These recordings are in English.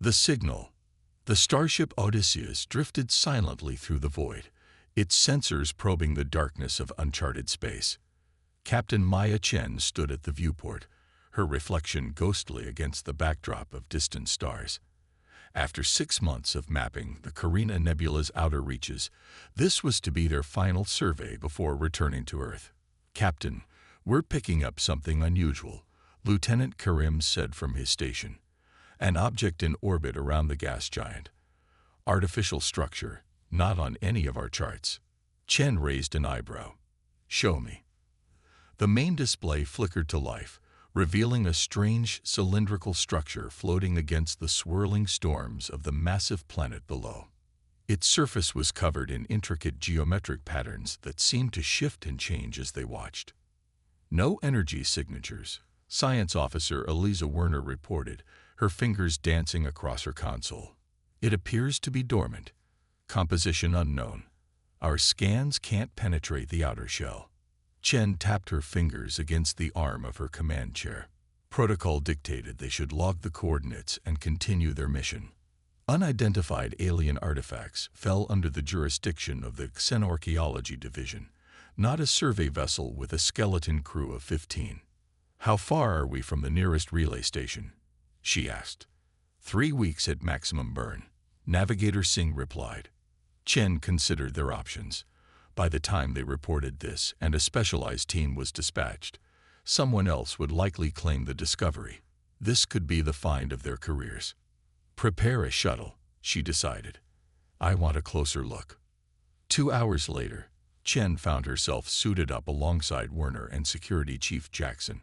The signal. The starship Odysseus drifted silently through the void, its sensors probing the darkness of uncharted space. Captain Maya Chen stood at the viewport, her reflection ghostly against the backdrop of distant stars. After 6 months of mapping the Carina Nebula's outer reaches, this was to be their final survey before returning to Earth. "Captain, we're picking up something unusual," Lieutenant Karim said from his station. "An object in orbit around the gas giant. Artificial structure, not on any of our charts." Chen raised an eyebrow. "Show me." The main display flickered to life, revealing a strange cylindrical structure floating against the swirling storms of the massive planet below. Its surface was covered in intricate geometric patterns that seemed to shift and change as they watched. "No energy signatures," Science Officer Eliza Werner reported, her fingers dancing across her console. "It appears to be dormant. Composition unknown. Our scans can't penetrate the outer shell." Chen tapped her fingers against the arm of her command chair. Protocol dictated they should log the coordinates and continue their mission. Unidentified alien artifacts fell under the jurisdiction of the Xenorchaeology Division, not a survey vessel with a skeleton crew of 15. "How far are we from the nearest relay station?" she asked. 3 weeks at maximum burn," Navigator Singh replied. Chen considered their options. By the time they reported this and a specialized team was dispatched, someone else would likely claim the discovery. This could be the find of their careers. "Prepare a shuttle," she decided. "I want a closer look." 2 hours later, Chen found herself suited up alongside Werner and Security Chief Jackson,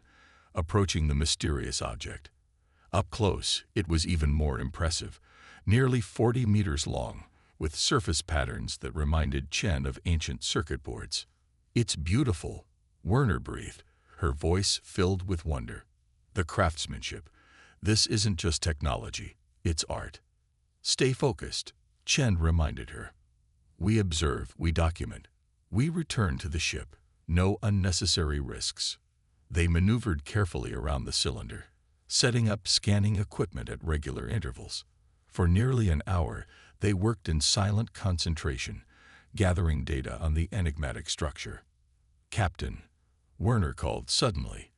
approaching the mysterious object. Up close, it was even more impressive, nearly 40 meters long, with surface patterns that reminded Chen of ancient circuit boards. "It's beautiful," Werner breathed, her voice filled with wonder. "The craftsmanship. This isn't just technology, it's art." "Stay focused," Chen reminded her. "We observe, we document. We return to the ship. No unnecessary risks." They maneuvered carefully around the cylinder, setting up scanning equipment at regular intervals. For nearly an hour, they worked in silent concentration, gathering data on the enigmatic structure. "Captain," Werner called suddenly,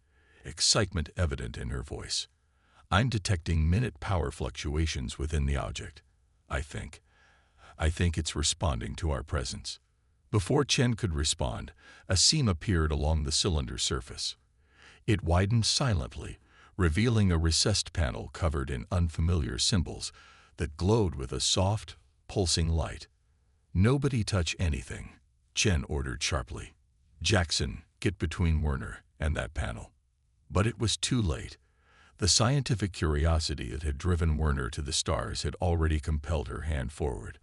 excitement evident in her voice. "I'm detecting minute power fluctuations within the object. I think it's responding to our presence." Before Chen could respond, a seam appeared along the cylinder surface. It widened silently, revealing a recessed panel covered in unfamiliar symbols that glowed with a soft, pulsing light. "Nobody touch anything," Chen ordered sharply. "Jackson, get between Werner and that panel." But it was too late. The scientific curiosity that had driven Werner to the stars had already compelled her hand forward.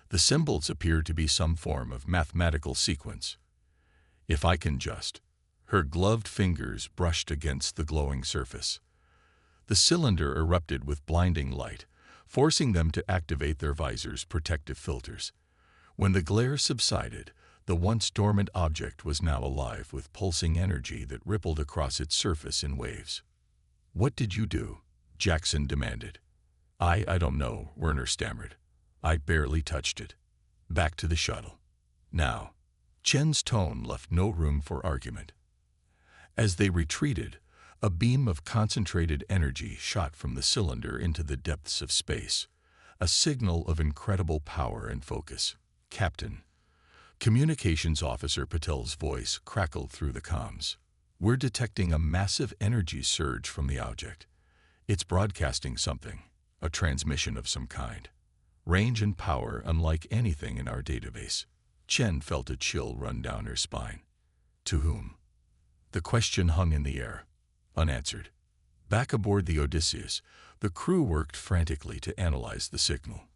The symbols appeared to be some form of mathematical sequence. "If I can just..." Her gloved fingers brushed against the glowing surface. The cylinder erupted with blinding light, forcing them to activate their visor's protective filters. When the glare subsided, the once dormant object was now alive with pulsing energy that rippled across its surface in waves. "What did you do?" Jackson demanded. I don't know," Werner stammered. "I barely touched it. Back to the shuttle. Now." Chen's tone left no room for argument. As they retreated, a beam of concentrated energy shot from the cylinder into the depths of space, a signal of incredible power and focus. "Captain," Communications Officer Patel's voice crackled through the comms. "We're detecting a massive energy surge from the object. It's broadcasting something, a transmission of some kind. Range and power unlike anything in our database." Chen felt a chill run down her spine. "To whom?" The question hung in the air, unanswered. Back aboard the Odysseus, the crew worked frantically to analyze the signal.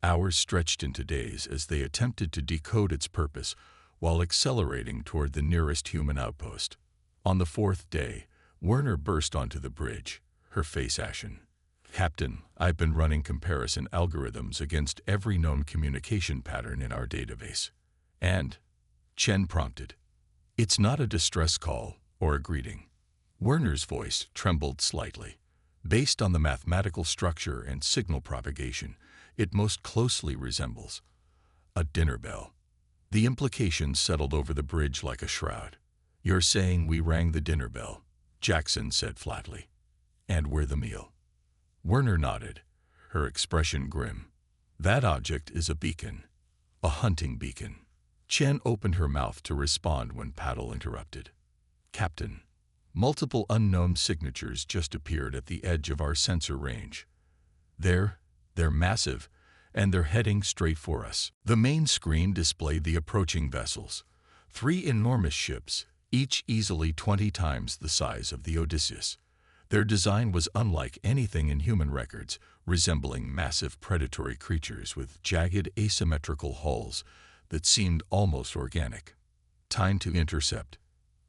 Hours stretched into days as they attempted to decode its purpose while accelerating toward the nearest human outpost. On the 4th day, Werner burst onto the bridge, her face ashen. "Captain, I've been running comparison algorithms against every known communication pattern in our database." "And?" Chen prompted. "It's not a distress call or a greeting." Werner's voice trembled slightly. Based on the mathematical structure and signal propagation, it most closely resembles a dinner bell. The implications settled over the bridge like a shroud. "You're saying we rang the dinner bell," Jackson said flatly. "And we're the meal." Werner nodded, her expression grim. "That object is a beacon. A hunting beacon." Chen opened her mouth to respond when Paddle interrupted. "Captain, multiple unknown signatures just appeared at the edge of our sensor range. They're massive, and they're heading straight for us." The main screen displayed the approaching vessels, 3 enormous ships, each easily 20 times the size of the Odysseus. Their design was unlike anything in human records, resembling massive predatory creatures with jagged asymmetrical hulls that seemed almost organic. "Time to intercept?"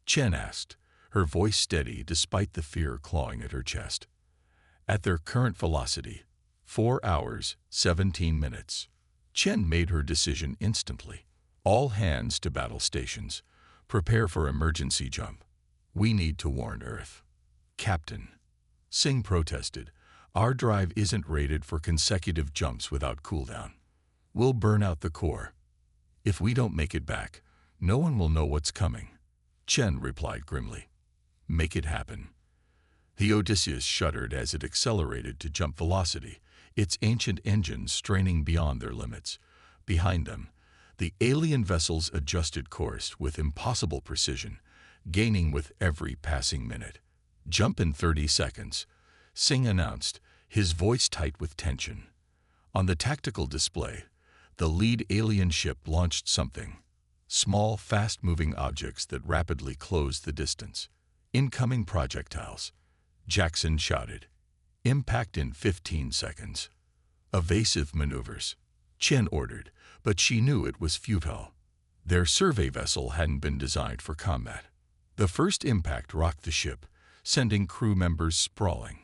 Chen asked, her voice steady despite the fear clawing at her chest. "At their current velocity, 4 hours, 17 minutes. Chen made her decision instantly. "All hands to battle stations. Prepare for emergency jump. We need to warn Earth." "Captain," Singh protested, "our drive isn't rated for consecutive jumps without cooldown. We'll burn out the core. If we don't make it back, no one will know what's coming." Chen replied grimly. "Make it happen." The Odysseus shuddered as it accelerated to jump velocity, its ancient engines straining beyond their limits. Behind them, the alien vessels adjusted course with impossible precision, gaining with every passing minute. "Jump in 30 seconds, Singh announced, his voice tight with tension. On the tactical display, the lead alien ship launched something. Small, fast-moving objects that rapidly closed the distance. "Incoming projectiles," Jackson shouted. "Impact in 15 seconds. "Evasive maneuvers," Chen ordered, but she knew it was futile. Their survey vessel hadn't been designed for combat. The first impact rocked the ship, sending crew members sprawling.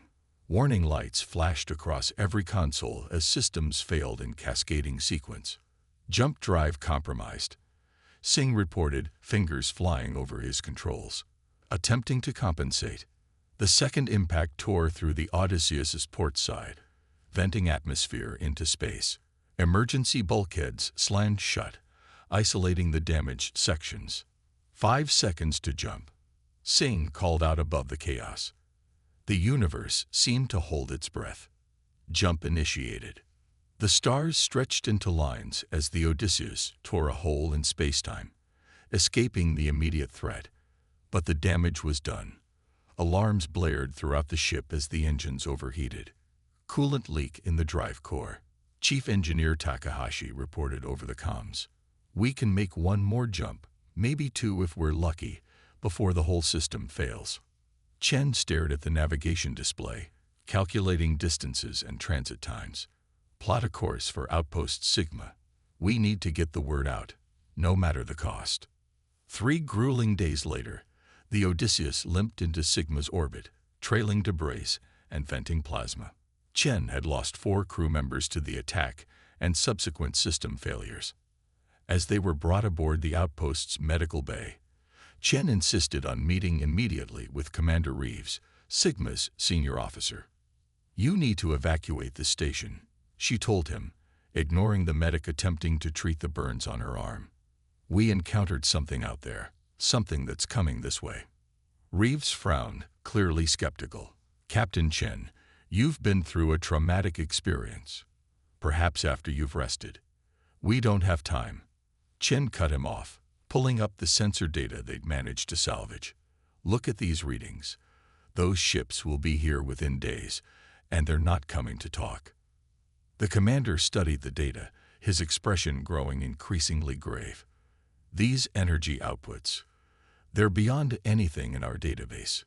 Warning lights flashed across every console as systems failed in cascading sequence. "Jump drive compromised," Singh reported, fingers flying over his controls. Attempting to compensate, the second impact tore through the Odysseus's port side, venting atmosphere into space. Emergency bulkheads slammed shut, isolating the damaged sections. 5 seconds to jump, Singh called out above the chaos. The universe seemed to hold its breath. Jump initiated. The stars stretched into lines as the Odysseus tore a hole in spacetime, escaping the immediate threat. But the damage was done. Alarms blared throughout the ship as the engines overheated. "Coolant leak in the drive core," Chief Engineer Takahashi reported over the comms. "We can make 1 more jump, maybe 2 if we're lucky, before the whole system fails." Chen stared at the navigation display, calculating distances and transit times. "Plot a course for Outpost Sigma. We need to get the word out, no matter the cost." 3 grueling days later, the Odysseus limped into Sigma's orbit, trailing debris and venting plasma. Chen had lost 4 crew members to the attack and subsequent system failures. As they were brought aboard the outpost's medical bay, Chen insisted on meeting immediately with Commander Reeves, Sigma's senior officer. "You need to evacuate the station," she told him, ignoring the medic attempting to treat the burns on her arm. "We encountered something out there, something that's coming this way." Reeves frowned, clearly skeptical. "Captain Chen, you've been through a traumatic experience. Perhaps after you've rested. We don't have time." Chen cut him off, pulling up the sensor data they'd managed to salvage. "Look at these readings. Those ships will be here within days, and they're not coming to talk." The commander studied the data, his expression growing increasingly grave. "These energy outputs, they're beyond anything in our database.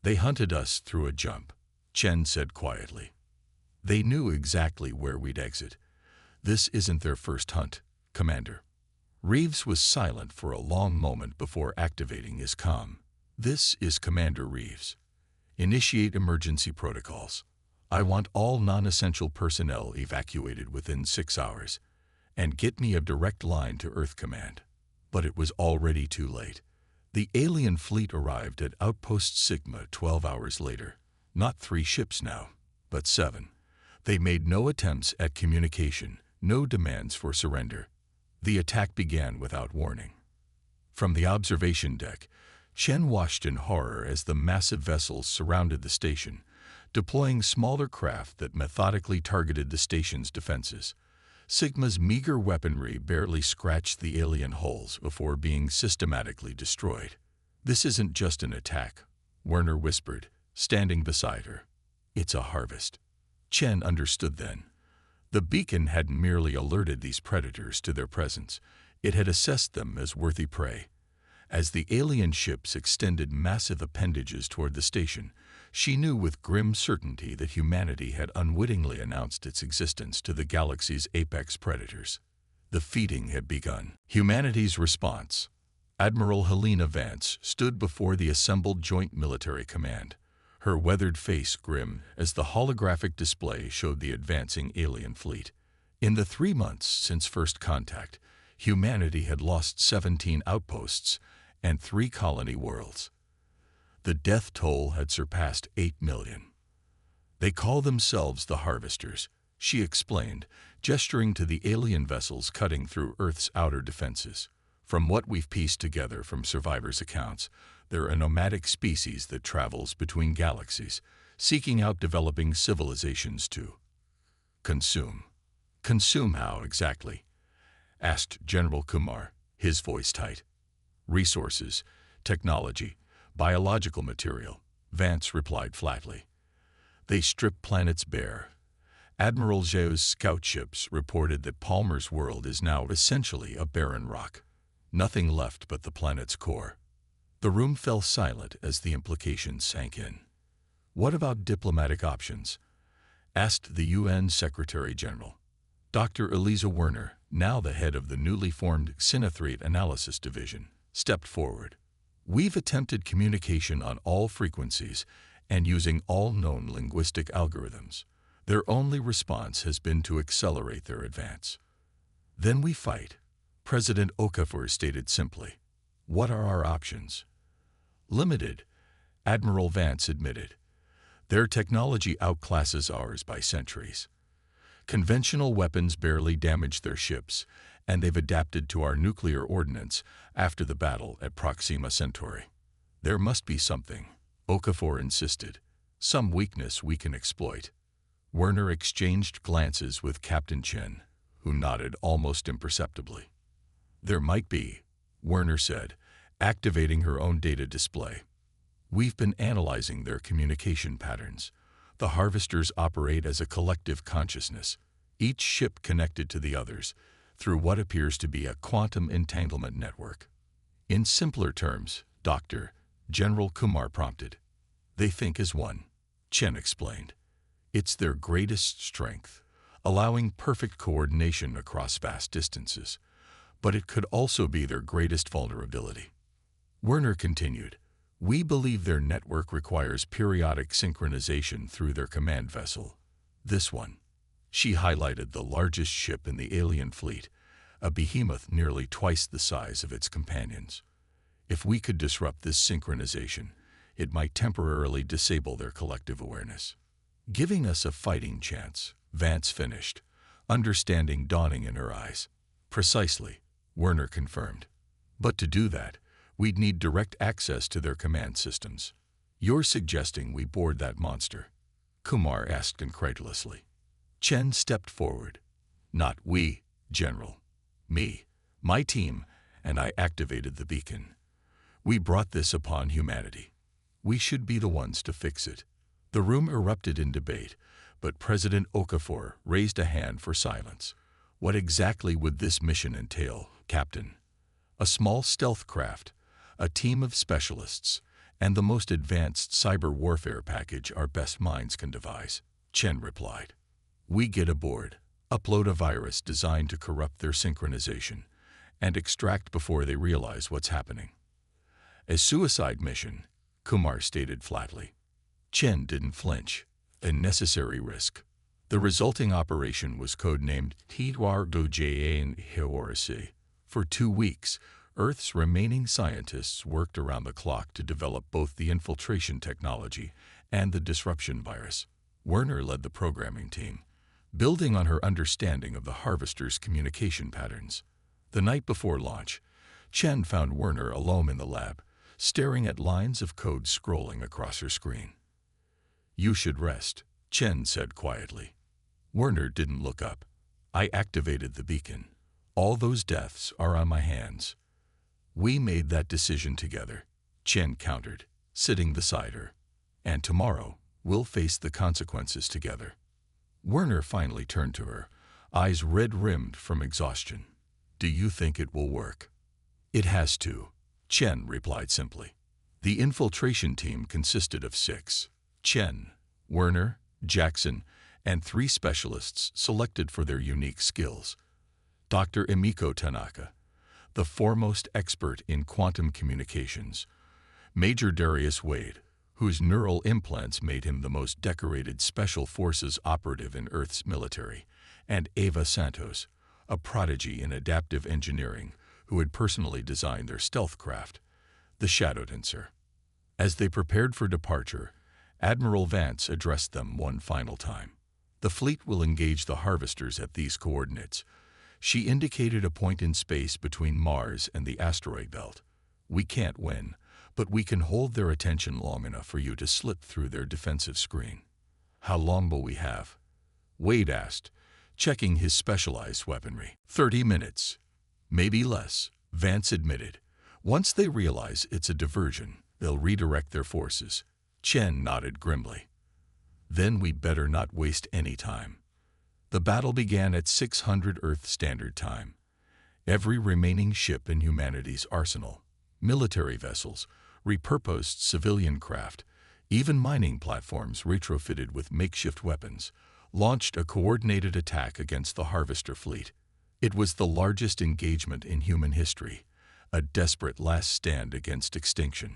They hunted us through a jump," Chen said quietly. "They knew exactly where we'd exit. This isn't their first hunt, Commander." Reeves was silent for a long moment before activating his comm. "This is Commander Reeves. Initiate emergency protocols. I want all non-essential personnel evacuated within 6 hours, and get me a direct line to Earth Command." But it was already too late. The alien fleet arrived at Outpost Sigma 12 hours later, Not 3 ships now, but 7. They made no attempts at communication, no demands for surrender. The attack began without warning. From the observation deck, Chen watched in horror as the massive vessels surrounded the station, deploying smaller craft that methodically targeted the station's defenses. Sigma's meager weaponry barely scratched the alien hulls before being systematically destroyed. "This isn't just an attack," Werner whispered, standing beside her. "It's a harvest." Chen understood then. The beacon hadn't merely alerted these predators to their presence, it had assessed them as worthy prey. As the alien ships extended massive appendages toward the station, she knew with grim certainty that humanity had unwittingly announced its existence to the galaxy's apex predators. The feeding had begun. Humanity's response. Admiral Helena Vance stood before the assembled Joint Military Command, her weathered face grim as the holographic display showed the advancing alien fleet. In the 3 months since first contact, humanity had lost 17 outposts and 3 colony worlds. The death toll had surpassed 8 million. "They call themselves the Harvesters," she explained, gesturing to the alien vessels cutting through Earth's outer defenses. "From what we've pieced together from survivors' accounts, they're a nomadic species that travels between galaxies, seeking out developing civilizations to consume." "Consume how, exactly?" asked General Kumar, his voice tight. "Resources, technology, biological material," Vance replied flatly. "They strip planets bare." Admiral Zhao's scout ships reported that Palmer's world is now essentially a barren rock. Nothing left but the planet's core. The room fell silent as the implications sank in. "What about diplomatic options?" asked the UN Secretary General. Dr. Eliza Werner, now the head of the newly formed Sinethreat Analysis Division, stepped forward. "We've attempted communication on all frequencies and using all known linguistic algorithms. Their only response has been to accelerate their advance." "Then we fight," President Okafor stated simply. "What are our options?" "Limited," Admiral Vance admitted. "Their technology outclasses ours by centuries. Conventional weapons barely damage their ships, and they've adapted to our nuclear ordnance after the battle at Proxima Centauri." "There must be something," Okafor insisted. "Some weakness we can exploit." Werner exchanged glances with Captain Chen, who nodded almost imperceptibly. "There might be," Werner said, activating her own data display. "We've been analyzing their communication patterns. The Harvesters operate as a collective consciousness, each ship connected to the others, through what appears to be a quantum entanglement network." "In simpler terms, Doctor," General Kumar prompted. "They think as one," Chen explained. "It's their greatest strength, allowing perfect coordination across vast distances. But it could also be their greatest vulnerability." Werner continued, "We believe their network requires periodic synchronization through their command vessel. This one." She highlighted the largest ship in the alien fleet, a behemoth nearly twice the size of its companions. "If we could disrupt this synchronization, it might temporarily disable their collective awareness." "Giving us a fighting chance," Vance finished, understanding dawning in her eyes. "Precisely," Werner confirmed. "But to do that, we'd need direct access to their command systems." "You're suggesting we board that monster?" Kumar asked incredulously. Chen stepped forward. "Not we, General. Me, my team, and I activated the beacon. We brought this upon humanity. We should be the ones to fix it." The room erupted in debate, but President Okafor raised a hand for silence. "What exactly would this mission entail, Captain?" "A small stealth craft, a team of specialists, and the most advanced cyber warfare package our best minds can devise," Chen replied. "We get aboard, upload a virus designed to corrupt their synchronization, and extract before they realize what's happening." "A suicide mission," Kumar stated flatly. Chen didn't flinch. "A necessary risk." The resulting operation was codenamed Annihilation. For 2 weeks, Earth's remaining scientists worked around the clock to develop both the infiltration technology and the disruption virus. Werner led the programming team, building on her understanding of the Harvester's communication patterns. The night before launch, Chen found Werner alone in the lab, staring at lines of code scrolling across her screen. "You should rest," Chen said quietly. Werner didn't look up. "I activated the beacon. All those deaths are on my hands." "We made that decision together," Chen countered, sitting beside her. "And tomorrow, we'll face the consequences together." Werner finally turned to her, eyes red-rimmed from exhaustion. "Do you think it will work?" "It has to," Chen replied simply. The infiltration team consisted of 6. Chen, Werner, Jackson, and 3 specialists selected for their unique skills. Dr. Emiko Tanaka, the foremost expert in quantum communications. Major Darius Wade, whose neural implants made him the most decorated Special Forces operative in Earth's military. And Ava Santos, a prodigy in adaptive engineering, who had personally designed their stealth craft, the Shadow Dancer. As they prepared for departure, Admiral Vance addressed them one final time. "The fleet will engage the Harvesters at these coordinates." She indicated a point in space between Mars and the asteroid belt. "We can't win, but we can hold their attention long enough for you to slip through their defensive screen." "How long will we have?" Wade asked, checking his specialized weaponry. 30 minutes. Maybe less," Vance admitted. "Once they realize it's a diversion, they'll redirect their forces." Chen nodded grimly. "Then we better not waste any time." The battle began at 600 Earth Standard Time. Every remaining ship in humanity's arsenal, military vessels, repurposed civilian craft, even mining platforms retrofitted with makeshift weapons, launched a coordinated attack against the Harvester fleet. It was the largest engagement in human history, a desperate last stand against extinction.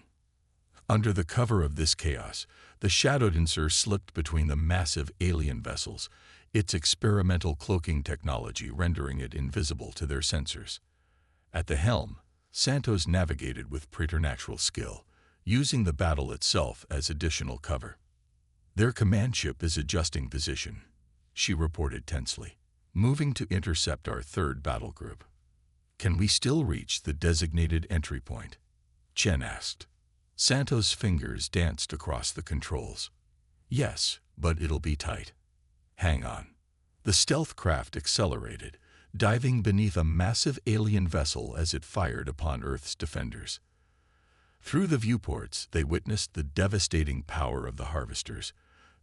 Under the cover of this chaos, the Shadow Dancer slipped between the massive alien vessels, its experimental cloaking technology rendering it invisible to their sensors. At the helm, Santos navigated with preternatural skill, using the battle itself as additional cover. "Their command ship is adjusting position," she reported tensely, "moving to intercept our 3rd battle group." "Can we still reach the designated entry point?" Chen asked. Santos' fingers danced across the controls. "Yes, but it'll be tight. Hang on." The stealth craft accelerated, diving beneath a massive alien vessel as it fired upon Earth's defenders. Through the viewports, they witnessed the devastating power of the Harvesters,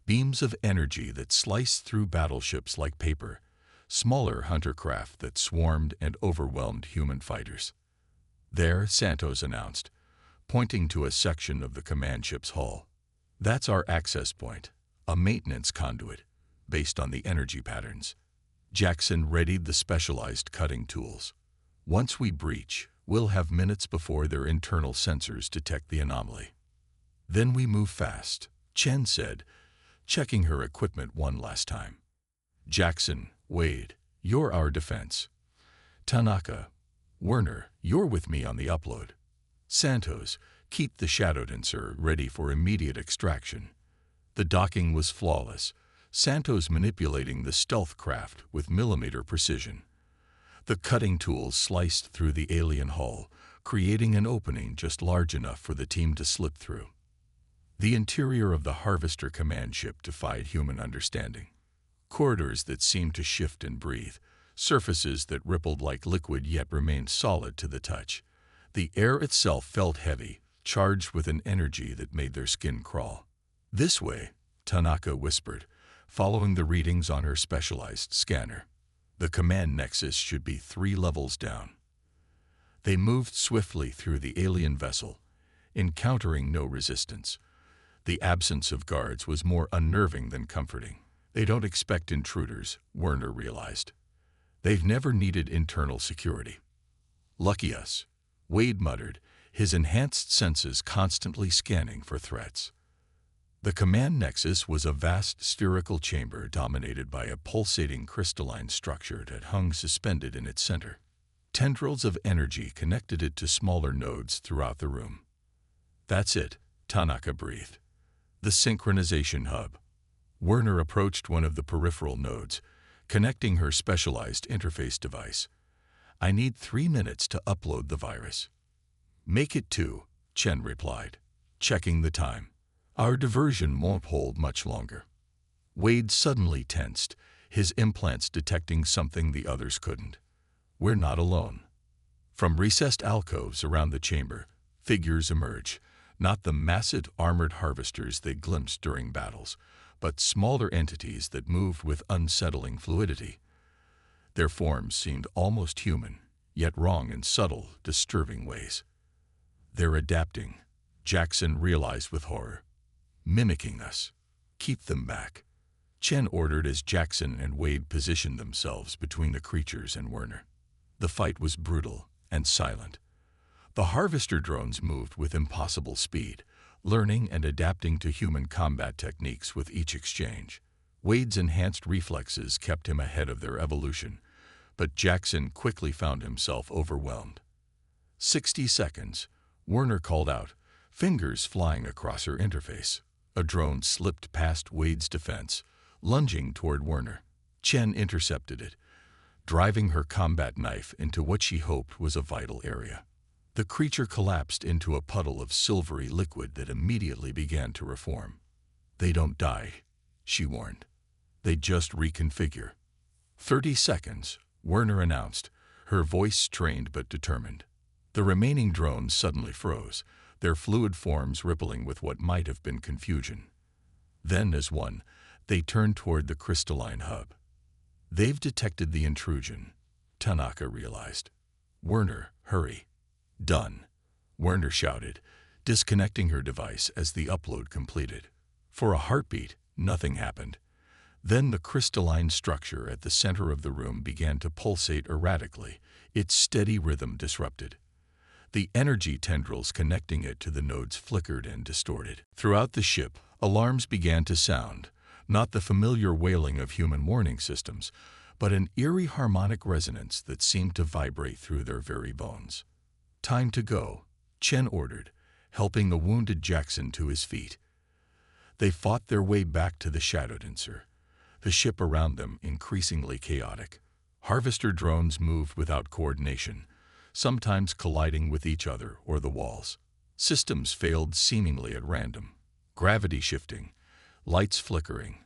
beams of energy that sliced through battleships like paper, smaller hunter craft that swarmed and overwhelmed human fighters. "There," Santos announced, pointing to a section of the command ship's hull. "That's our access point, a maintenance conduit, based on the energy patterns." Jackson readied the specialized cutting tools. "Once we breach, we'll have minutes before their internal sensors detect the anomaly." "Then we move fast," Chen said, checking her equipment one last time. "Jackson, Wade, you're our defense. Tanaka, Werner, you're with me on the upload. Santos, keep the Shadow Dancer ready for immediate extraction." The docking was flawless, Santos manipulating the stealth craft with millimeter precision. The cutting tools sliced through the alien hull, creating an opening just large enough for the team to slip through. The interior of the Harvester command ship defied human understanding. Corridors that seemed to shift and breathe, surfaces that rippled like liquid yet remained solid to the touch. The air itself felt heavy, charged with an energy that made their skin crawl. "This way," Tanaka whispered, following the readings on her specialized scanner. "The command nexus should be 3 levels down." They moved swiftly through the alien vessel, encountering no resistance. The absence of guards was more unnerving than comforting. "They don't expect intruders," Werner realized. "They've never needed internal security." "Lucky us," Wade muttered, his enhanced senses constantly scanning for threats. The command nexus was a vast spherical chamber dominated by a pulsating crystalline structure that hung suspended in its center. Tendrils of energy connected it to smaller nodes throughout the room. "That's it," Tanaka breathed. The synchronization hub. Werner approached one of the peripheral nodes, connecting her specialized interface device. I need 3 minutes to upload the virus. Make it 2, Chen replied, checking the time. Our diversion won't hold much longer. Wade suddenly tensed, his implants detecting something the others couldn't. We're not alone. From recessed alcoves around the chamber, figures emerge, not the massive armored harvesters they glimpsed during battles, but smaller entities that moved with unsettling fluidity. Their forms seemed almost human, yet wrong in subtle, disturbing ways. They're adapting, Jackson realized with horror. Mimicking us. Keep them back. Chen ordered as Jackson and Wade positioned themselves between the creatures and Werner. The fight was brutal and silent. The harvester drones moved with impossible speed, learning and adapting to human combat techniques with each exchange. Wade's enhanced reflexes kept him ahead of their evolution, but Jackson quickly found himself overwhelmed. 60 seconds, Werner called out, fingers flying across her interface. A drone slipped past Wade's defense, lunging toward Werner. Chen intercepted it, driving her combat knife into what she hoped was a vital area. The creature collapsed into a puddle of silvery liquid that immediately began to reform. They don't die, she warned. They just reconfigure. 30 seconds, Werner announced, her voice strained but determined. The remaining drones suddenly froze, their fluid forms rippling with what might have been confusion. Then, as one, they turned toward the crystalline hub. They've detected the intrusion, Tanaka realized. Werner, hurry. Done, Werner shouted, disconnecting her device as the upload completed. For a heartbeat, nothing happened. Then the crystalline structure at the center of the room began to pulsate erratically, its steady rhythm disrupted. The energy tendrils connecting it to the nodes flickered and distorted. Throughout the ship, alarms began to sound, not the familiar wailing of human warning systems, but an eerie harmonic resonance that seemed to vibrate through their very bones. Time to go, Chen ordered, helping the wounded Jackson to his feet. They fought their way back to the Shadow Dancer, the ship around them increasingly chaotic. Harvester drones moved without coordination, sometimes colliding with each other or the walls. Systems failed seemingly at random. Gravity shifting, lights flickering,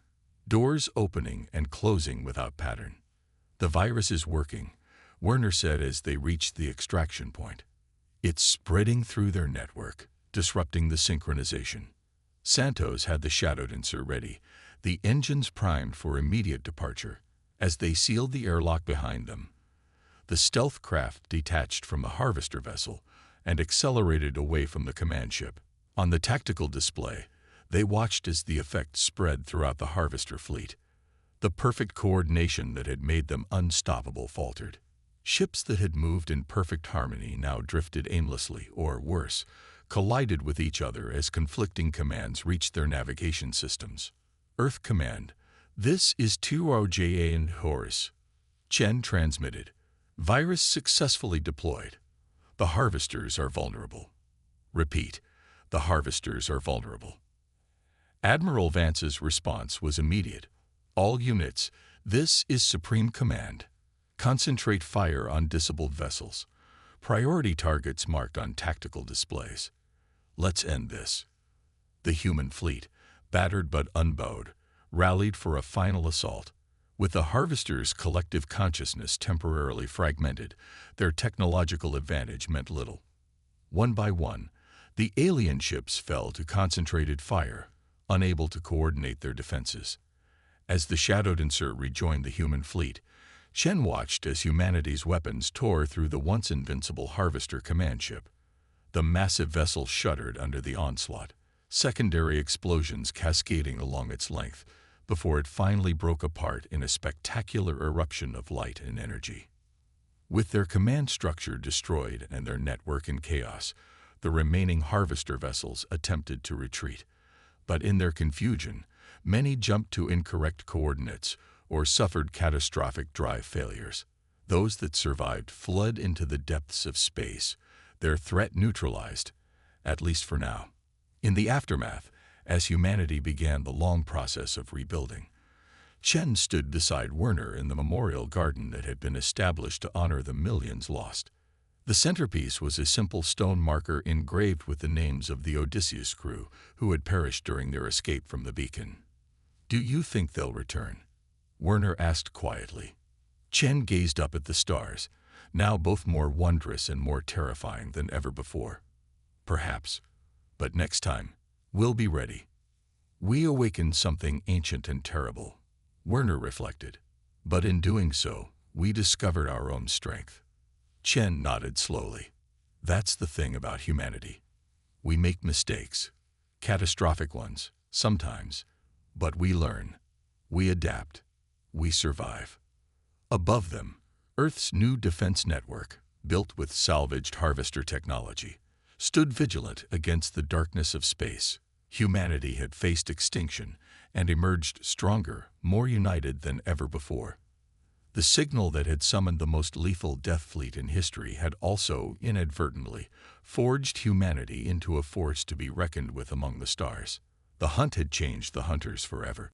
doors opening and closing without pattern. The virus is working, Werner said as they reached the extraction point. It's spreading through their network, disrupting the synchronization. Santos had the Shadow Dancer ready, the engines primed for immediate departure. As they sealed the airlock behind them, the stealth craft detached from the harvester vessel and accelerated away from the command ship. On the tactical display, they watched as the effect spread throughout the harvester fleet. The perfect coordination that had made them unstoppable faltered. Ships that had moved in perfect harmony now drifted aimlessly, or worse, collided with each other as conflicting commands reached their navigation systems. Earth Command, this is 2RJA and Horus. Chen transmitted. Virus successfully deployed. The harvesters are vulnerable. Repeat, the harvesters are vulnerable. Admiral Vance's response was immediate. All units, this is Supreme Command. Concentrate fire on disabled vessels. Priority targets marked on tactical displays. Let's end this. The human fleet, battered but unbowed, rallied for a final assault. With the harvesters' collective consciousness temporarily fragmented, their technological advantage meant little. One by one, the alien ships fell to concentrated fire, unable to coordinate their defenses. As the Shadow Dancer rejoined the human fleet, Chen watched as humanity's weapons tore through the once invincible harvester command ship. The massive vessel shuddered under the onslaught, secondary explosions cascading along its length, before it finally broke apart in a spectacular eruption of light and energy. With their command structure destroyed and their network in chaos, the remaining harvester vessels attempted to retreat. But in their confusion, many jumped to incorrect coordinates or suffered catastrophic drive failures. Those that survived fled into the depths of space, their threat neutralized, at least for now. In the aftermath, as humanity began the long process of rebuilding. Chen stood beside Werner in the memorial garden that had been established to honor the millions lost. The centerpiece was a simple stone marker engraved with the names of the Odysseus crew who had perished during their escape from the beacon. "Do you think they'll return?" Werner asked quietly. Chen gazed up at the stars, now both more wondrous and more terrifying than ever before. "Perhaps. But next time, we'll be ready." "We awakened something ancient and terrible," Werner reflected. "But in doing so, we discovered our own strength." Chen nodded slowly. "That's the thing about humanity. We make mistakes, catastrophic ones, sometimes, but we learn, we adapt, we survive." Above them, Earth's new defense network, built with salvaged harvester technology, stood vigilant against the darkness of space. Humanity had faced extinction and emerged stronger, more united than ever before. The signal that had summoned the most lethal death fleet in history had also, inadvertently, forged humanity into a force to be reckoned with among the stars. The hunt had changed the hunters forever.